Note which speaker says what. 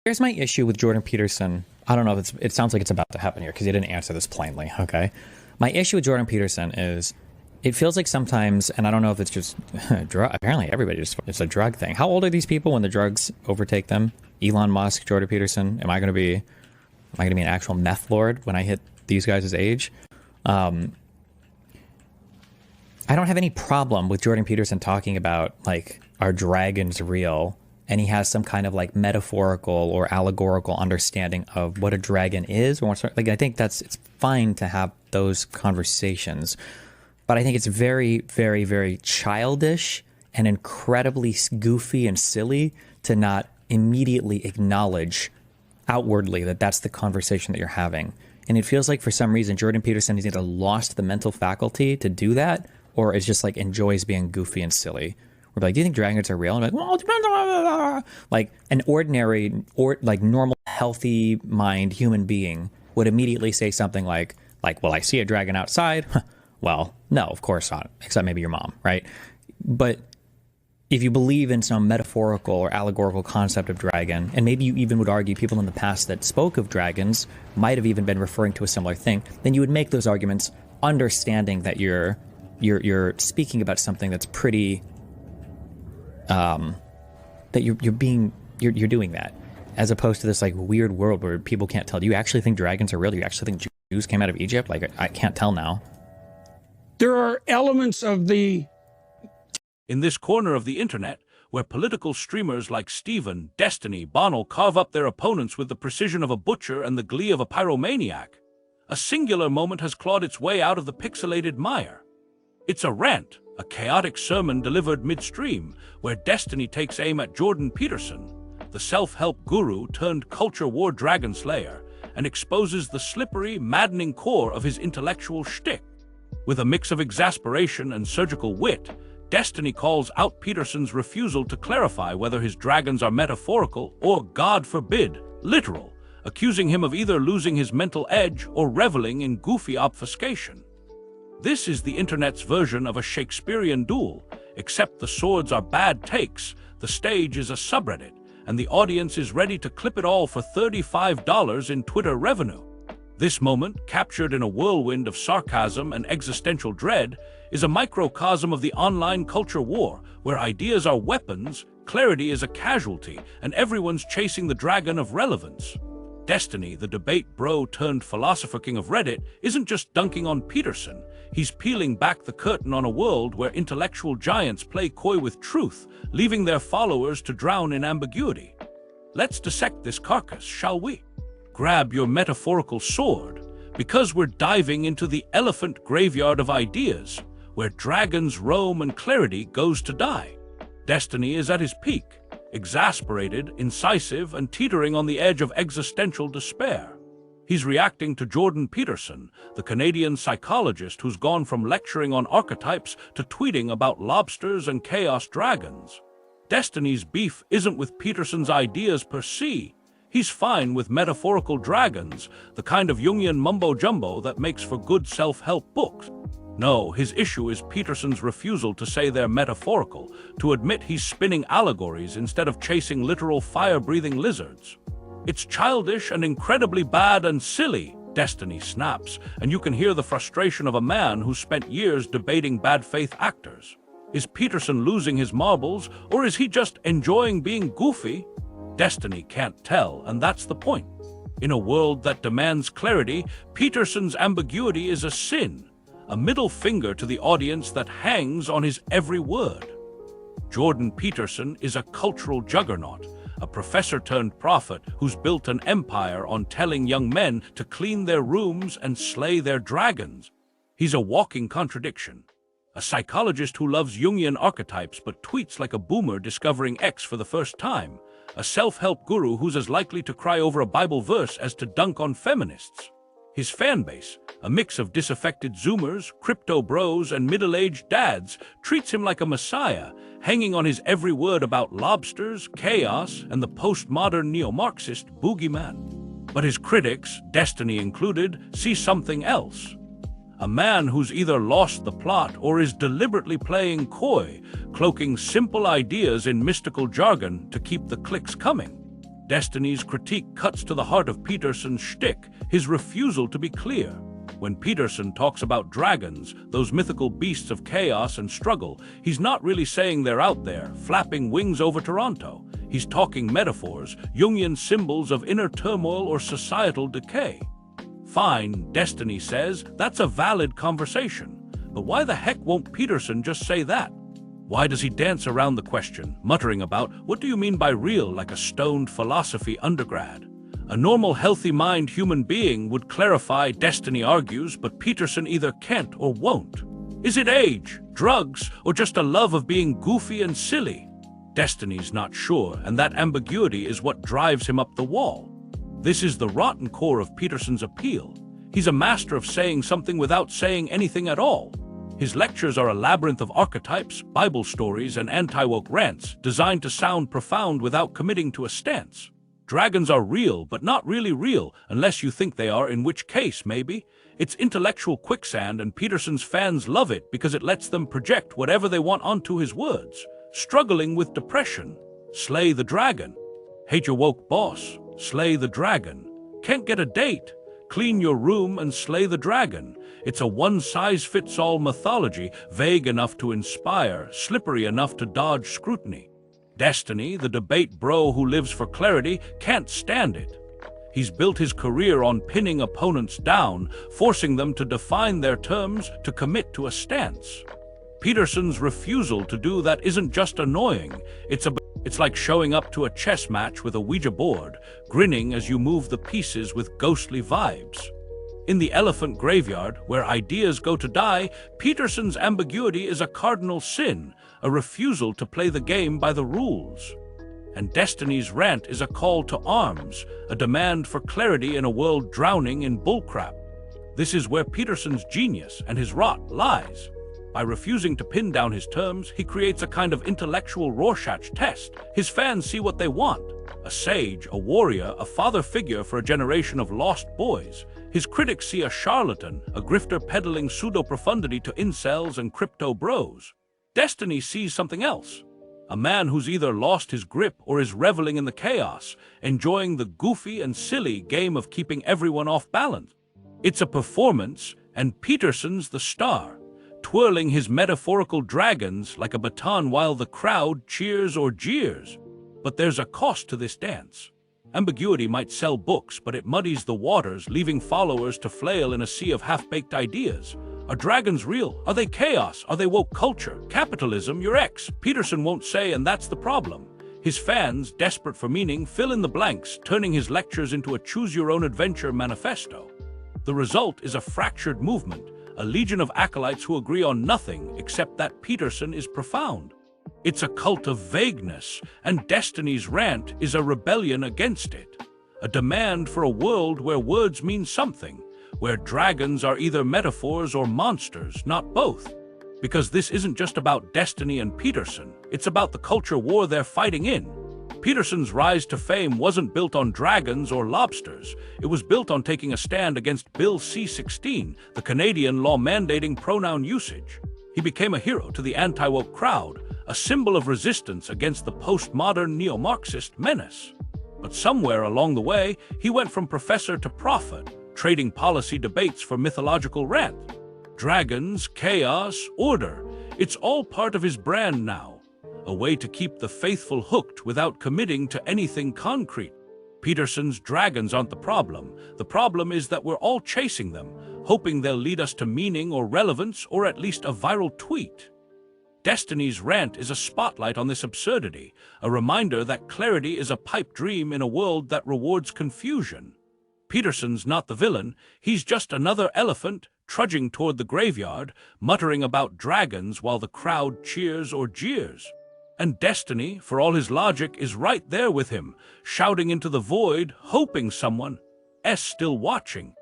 Speaker 1: Here's my issue with Jordan Peterson. I don't know if it sounds like it's about to happen here because he didn't answer this plainly. Okay. My issue with Jordan Peterson is it feels like sometimes, and I don't know if it's just drug. Apparently everybody just, it's a drug thing. How old are these people when the drugs overtake them? Elon Musk, Jordan Peterson. Am I going to be an actual meth lord when I hit these guys' age? I don't have any problem with Jordan Peterson talking about like, are dragons real? And he has some kind of like metaphorical or allegorical understanding of what a dragon is. Or like, I think it's fine to have those conversations, but I think it's very, very, very childish and incredibly goofy and silly to not immediately acknowledge outwardly that that's the conversation that you're having. And it feels like for some reason, Jordan Peterson has either lost the mental faculty to do that, or is just like enjoys being goofy and silly. We're like, do you think dragons are real? And I'm like, well, it depends on like an ordinary or like normal, healthy mind human being would immediately say something like, well, I see a dragon outside. Well, no, of course not, except maybe your mom, right? But if you believe in some metaphorical or allegorical concept of dragon, and maybe you even would argue people in the past that spoke of dragons might have even been referring to a similar thing, then you would make those arguments understanding that you're speaking about something that's pretty that you're doing that, as opposed to this like weird world where people can't tell. Do you actually think dragons are real? Do you actually think Jews came out of Egypt? Like, I can't tell now.
Speaker 2: There are elements of the...
Speaker 3: In this corner of the internet, where political streamers like Steven, Destiny, Bonnell carve up their opponents with the precision of a butcher and the glee of a pyromaniac, a singular moment has clawed its way out of the pixelated mire. It's a rant, a chaotic sermon delivered midstream, where Destiny takes aim at Jordan Peterson, the self-help guru turned culture war dragon slayer, and exposes the slippery, maddening core of his intellectual shtick. With a mix of exasperation and surgical wit, Destiny calls out Peterson's refusal to clarify whether his dragons are metaphorical or, God forbid, literal, accusing him of either losing his mental edge or reveling in goofy obfuscation. This is the internet's version of a Shakespearean duel, except the swords are bad takes, the stage is a subreddit, and the audience is ready to clip it all for $35 in Twitter revenue. This moment, captured in a whirlwind of sarcasm and existential dread, is a microcosm of the online culture war, where ideas are weapons, clarity is a casualty, and everyone's chasing the dragon of relevance. Destiny, the debate bro turned philosopher king of Reddit, isn't just dunking on Peterson. He's peeling back the curtain on a world where intellectual giants play coy with truth, leaving their followers to drown in ambiguity. Let's dissect this carcass, shall we? Grab your metaphorical sword, because we're diving into the elephant graveyard of ideas, where dragons roam and clarity goes to die. Destiny is at his peak, exasperated, incisive, and teetering on the edge of existential despair. He's reacting to Jordan Peterson, the Canadian psychologist who's gone from lecturing on archetypes to tweeting about lobsters and chaos dragons. Destiny's beef isn't with Peterson's ideas per se. He's fine with metaphorical dragons, the kind of Jungian mumbo-jumbo that makes for good self-help books. No, his issue is Peterson's refusal to say they're metaphorical, to admit he's spinning allegories instead of chasing literal fire-breathing lizards. It's childish and incredibly bad and silly, Destiny snaps, and you can hear the frustration of a man who spent years debating bad faith actors. Is Peterson losing his marbles, or is he just enjoying being goofy? Destiny can't tell, and that's the point. In a world that demands clarity, Peterson's ambiguity is a sin, a middle finger to the audience that hangs on his every word. Jordan Peterson is a cultural juggernaut, a professor-turned-prophet who's built an empire on telling young men to clean their rooms and slay their dragons. He's a walking contradiction. A psychologist who loves Jungian archetypes but tweets like a boomer discovering X for the first time. A self-help guru who's as likely to cry over a Bible verse as to dunk on feminists. His fan base, a mix of disaffected Zoomers, crypto bros, and middle-aged dads, treats him like a messiah, hanging on his every word about lobsters, chaos, and the postmodern neo-Marxist boogeyman. But his critics, Destiny included, see something else. A man who's either lost the plot or is deliberately playing coy, cloaking simple ideas in mystical jargon to keep the clicks coming. Destiny's critique cuts to the heart of Peterson's shtick, his refusal to be clear. When Peterson talks about dragons, those mythical beasts of chaos and struggle, he's not really saying they're out there, flapping wings over Toronto. He's talking metaphors, Jungian symbols of inner turmoil or societal decay. Fine, Destiny says, that's a valid conversation. But why the heck won't Peterson just say that? Why does he dance around the question, muttering about, what do you mean by real, like a stoned philosophy undergrad? A normal, healthy-mind human being would clarify, Destiny argues, but Peterson either can't or won't. Is it age, drugs, or just a love of being goofy and silly? Destiny's not sure, and that ambiguity is what drives him up the wall. This is the rotten core of Peterson's appeal. He's a master of saying something without saying anything at all. His lectures are a labyrinth of archetypes, Bible stories, and anti-woke rants designed to sound profound without committing to a stance. Dragons are real, but not really real, unless you think they are, in which case, maybe. It's intellectual quicksand, and Peterson's fans love it because it lets them project whatever they want onto his words. Struggling with depression. Slay the dragon. Hate your woke boss. Slay the dragon. Can't get a date. Clean your room and slay the dragon. It's a one-size-fits-all mythology, vague enough to inspire, slippery enough to dodge scrutiny. Destiny, the debate bro who lives for clarity, can't stand it. He's built his career on pinning opponents down, forcing them to define their terms, to commit to a stance. Peterson's refusal to do that isn't just annoying, it's like showing up to a chess match with a Ouija board, grinning as you move the pieces with ghostly vibes. In the elephant graveyard, where ideas go to die, Peterson's ambiguity is a cardinal sin, a refusal to play the game by the rules. And Destiny's rant is a call to arms, a demand for clarity in a world drowning in bullcrap. This is where Peterson's genius and his rot lies. By refusing to pin down his terms, he creates a kind of intellectual Rorschach test. His fans see what they want: a sage, a warrior, a father figure for a generation of lost boys. His critics see a charlatan, a grifter peddling pseudo-profundity to incels and crypto bros. Destiny sees something else. A man who's either lost his grip or is reveling in the chaos, enjoying the goofy and silly game of keeping everyone off balance. It's a performance, and Peterson's the star, twirling his metaphorical dragons like a baton while the crowd cheers or jeers. But there's a cost to this dance. Ambiguity might sell books, but it muddies the waters, leaving followers to flail in a sea of half-baked ideas. Are dragons real? Are they chaos? Are they woke culture? Capitalism, your ex? Peterson won't say, and that's the problem. His fans, desperate for meaning, fill in the blanks, turning his lectures into a choose-your-own-adventure manifesto. The result is a fractured movement, a legion of acolytes who agree on nothing except that Peterson is profound. It's a cult of vagueness, and Destiny's rant is a rebellion against it. A demand for a world where words mean something, where dragons are either metaphors or monsters, not both. Because this isn't just about Destiny and Peterson, it's about the culture war they're fighting in. Peterson's rise to fame wasn't built on dragons or lobsters. It was built on taking a stand against Bill C-16, the Canadian law mandating pronoun usage. He became a hero to the anti-woke crowd, a symbol of resistance against the postmodern neo-Marxist menace. But somewhere along the way, he went from professor to prophet, trading policy debates for mythological rant. Dragons, chaos, order, it's all part of his brand now. A way to keep the faithful hooked without committing to anything concrete. Peterson's dragons aren't the problem. The problem is that we're all chasing them, hoping they'll lead us to meaning or relevance or at least a viral tweet. Destiny's rant is a spotlight on this absurdity, a reminder that clarity is a pipe dream in a world that rewards confusion. Peterson's not the villain, he's just another elephant trudging toward the graveyard, muttering about dragons while the crowd cheers or jeers. And Destiny, for all his logic, is right there with him, shouting into the void, hoping someone is still watching.